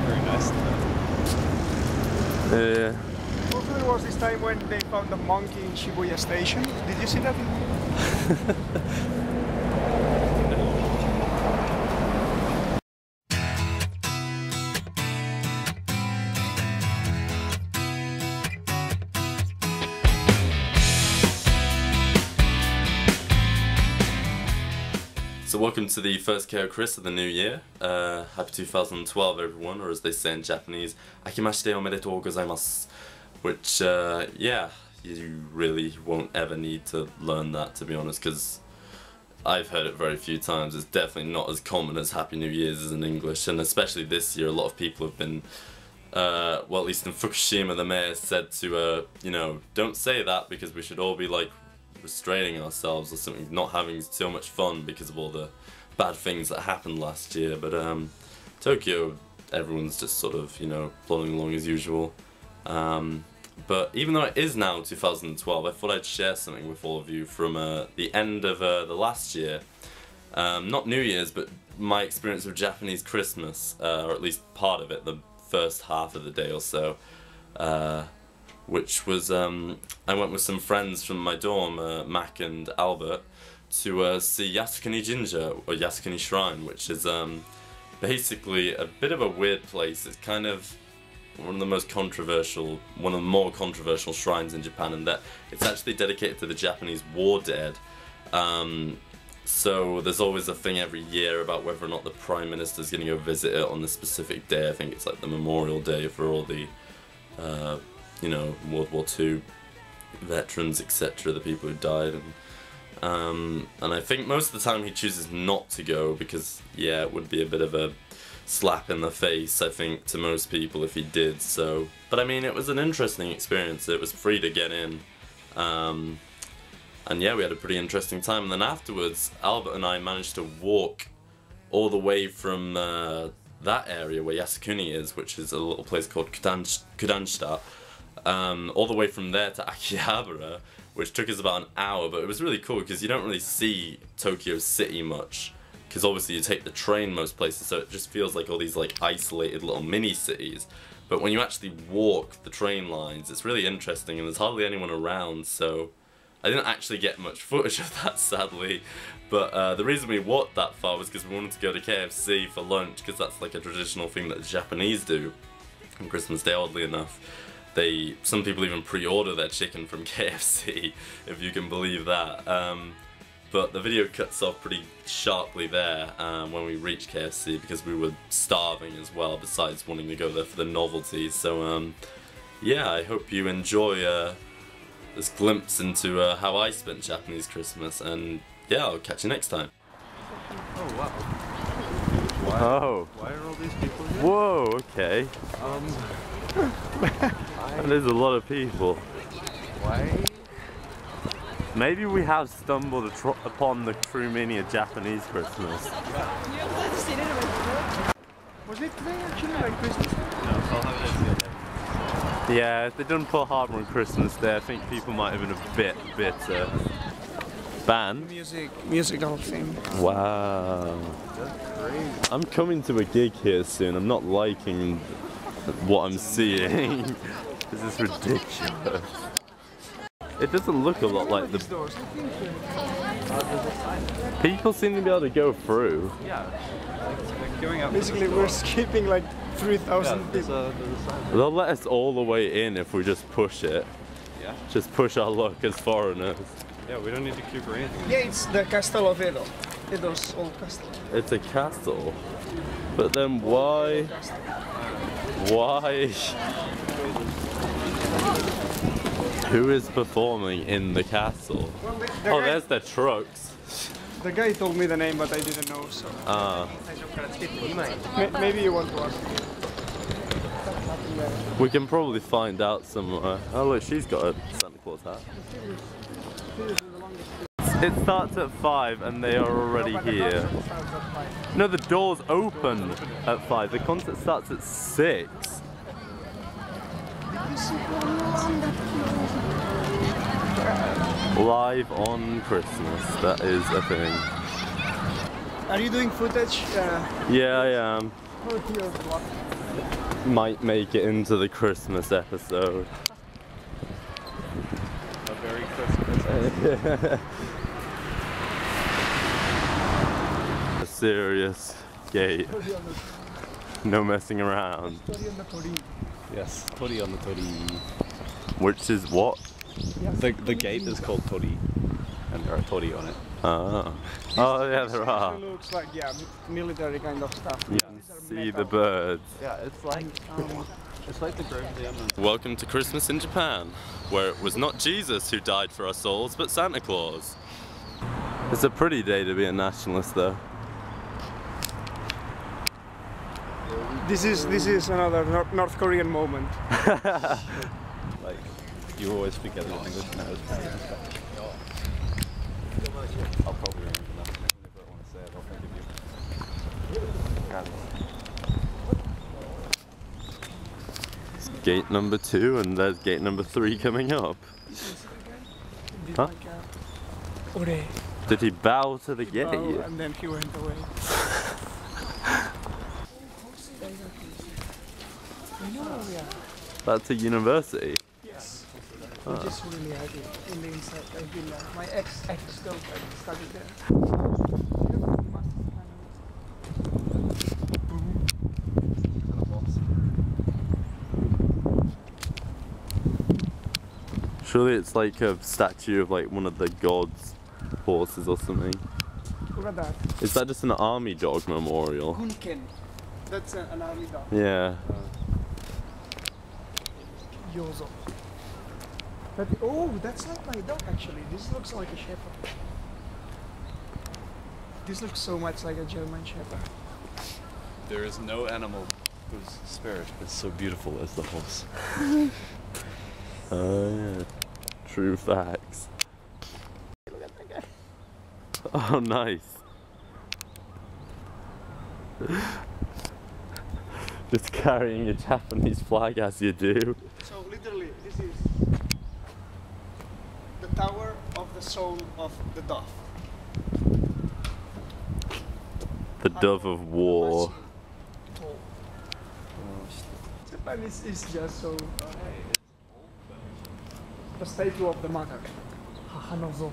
Very nice. Yeah. Also, there was this time when they found a monkey in Shibuya Station. Did you see that? So welcome to the first Keio Chris of the new year. Happy 2012 everyone, or as they say in Japanese, Akimashite omedetou gozaimasu. Which, yeah, you really won't ever need to learn that, to be honest, because I've heard it very few times. It's definitely not as common as Happy New Year's is in English, and especially this year a lot of people have been, well, at least in Fukushima the mayor said to, you know, don't say that because we should all be like restraining ourselves or something, not having so much fun because of all the bad things that happened last year. But Tokyo, everyone's just sort of, you know, plodding along as usual. But even though it is now 2012, I thought I'd share something with all of you from the end of the last year. Not New Year's, but my experience with Japanese Christmas, or at least part of it, the first half of the day or so. Which was, I went with some friends from my dorm, Mac and Albert, to see Yasukuni Jinja, or Yasukuni Shrine, which is basically a bit of a weird place. It's kind of one of the more controversial shrines in Japan, and that it's actually dedicated to the Japanese war dead. So there's always a thing every year about whether or not the Prime Minister's going to go visit it on this specific day. I think it's like the Memorial Day for all the you know, World War II veterans, etc., the people who died, and I think most of the time he chooses not to go because, yeah, it would be a bit of a slap in the face, I think, to most people if he did. So, but I mean, it was an interesting experience. It was free to get in, and yeah, we had a pretty interesting time. And then afterwards, Albert and I managed to walk all the way from that area where Yasukuni is, which is a little place called Kudanshita. All the way from there to Akihabara, which took us about an hour, but it was really cool because you don't really see Tokyo City much, because obviously you take the train most places, so it just feels like all these like isolated little mini cities. But when you actually walk the train lines, it's really interesting, and there's hardly anyone around, so I didn't actually get much footage of that, sadly. But the reason we walked that far was because we wanted to go to KFC for lunch, because that's like a traditional thing that the Japanese do on Christmas Day, oddly enough. Some people even pre-order their chicken from KFC, if you can believe that. But the video cuts off pretty sharply there when we reached KFC, because we were starving as well, besides wanting to go there for the novelty. So yeah, I hope you enjoy this glimpse into how I spent Japanese Christmas, and yeah, I'll catch you next time. Oh wow. Oh. Why are all these people here? Whoa, okay. There's a lot of people. Why? Maybe we have stumbled upon the true meaning of Japanese Christmas. Was it today actually, like Christmas? No, I'll have it at the end. Yeah, if they didn't put Harbour on Christmas Day, I think people might have been a bit banned. Musical theme. Wow. That's crazy. I'm coming to a gig here soon. I'm not liking what I'm seeing. This is ridiculous. It doesn't look a lot like the... People seem to be able to go through. Yeah. Like going up. Basically, we're skipping like 3,000 people. They'll let us all the way in if we just push it. Yeah. Just push our luck as foreigners. Yeah, we don't need to queue for anything. Yeah, it's the Castle of Edo. Edo's old castle. It's a castle. But then why? Why? Who is performing in the castle? Well, Oh, there's the trucks. The guy told me the name, but I didn't know, so... Maybe you want to ask. We can probably find out somewhere. Oh look, she's got a Santa Claus hat. It starts at 5 and they are already here. No, the doors open at 5. The concert starts at 6. Live on Christmas, that is a thing. Are you doing footage? Yeah, I am. Here, what? Might make it into the Christmas episode. A very Christmas. A serious gate. No messing around. Yes, tori on the tori. Which is what? The gate is called tori, and there are tori on it. Oh. Oh yeah, there are. It looks like, yeah, military kind of stuff. You can see the birds. Yeah, it's like the Grove of the Emerald. Welcome to Christmas in Japan, where it was not Jesus who died for our souls, but Santa Claus. It's a pretty day to be a nationalist, though. This is another North Korean moment. Like, you always forget the language now. I'll probably remember that whenever I want to say it. I'll think of you. It's gate number 2, and there's gate number 3 coming up. Huh? Did he bow to the gate? Oh, and then he went away. That's a university. Yes. Which is really happy in the inside. I've been my ex-girlfriend studied there. Surely it's like a statue of like one of the gods' horses or something. Look at that. Is that just an army dog memorial? Hunken. That's an army dog. Yeah. Yozo. But, oh, that's not my dog actually. This looks like a shepherd. This looks so much like a German shepherd. There is no animal whose spirit is so beautiful as the horse. Oh yeah. True facts. Look at that guy. Oh nice. Just carrying a Japanese flag as you do. So literally, this is the tower of the soul of the dove. The dove of war. Japan is just so... the statue of the mother. Hanozo.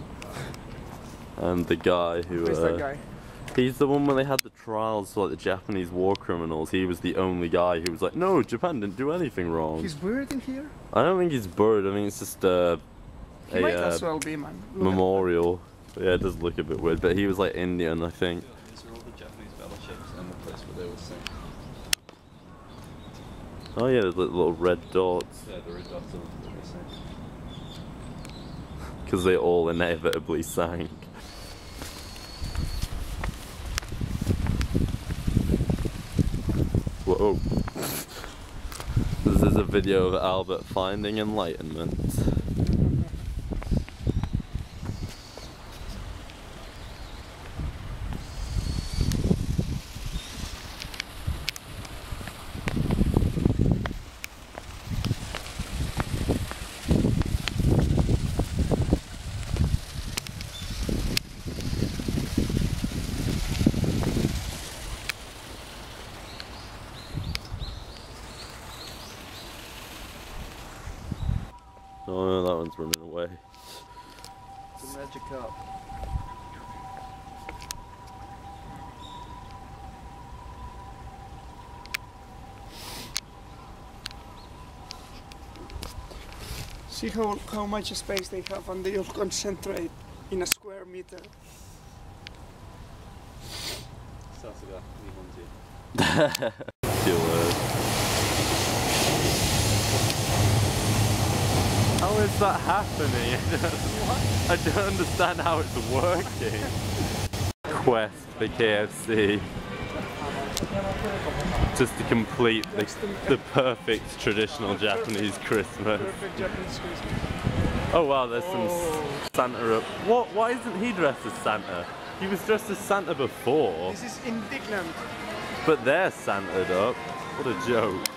And the guy who Where's that guy? he's the one where they had the trials for like the Japanese war criminals. He was the only guy who was like, no, Japan didn't do anything wrong. He's buried in here? I don't think he's buried. I think it's just a Might as well be, man. Look memorial. Yeah, it does look a bit weird, but he was like Indian, I think. These are all the Japanese battleships and the place where they will sing. Oh yeah, there's like little red dots. Yeah, the red dots are where they sing. Because they all inevitably sank. Whoa. This is a video of Albert finding enlightenment. Oh no, that one's running away. It's a magic cup. See how much space they have and they all concentrate in a square meter. Sasuga, Nihonji. How is that happening? I don't understand how it's working. Quest for KFC. Just to complete the perfect traditional Japanese Christmas. Perfect Japanese Christmas. Oh wow, there's some Santa up. What? Why isn't he dressed as Santa? He was dressed as Santa before. This is indignant. But they're Santa'd up. What a joke.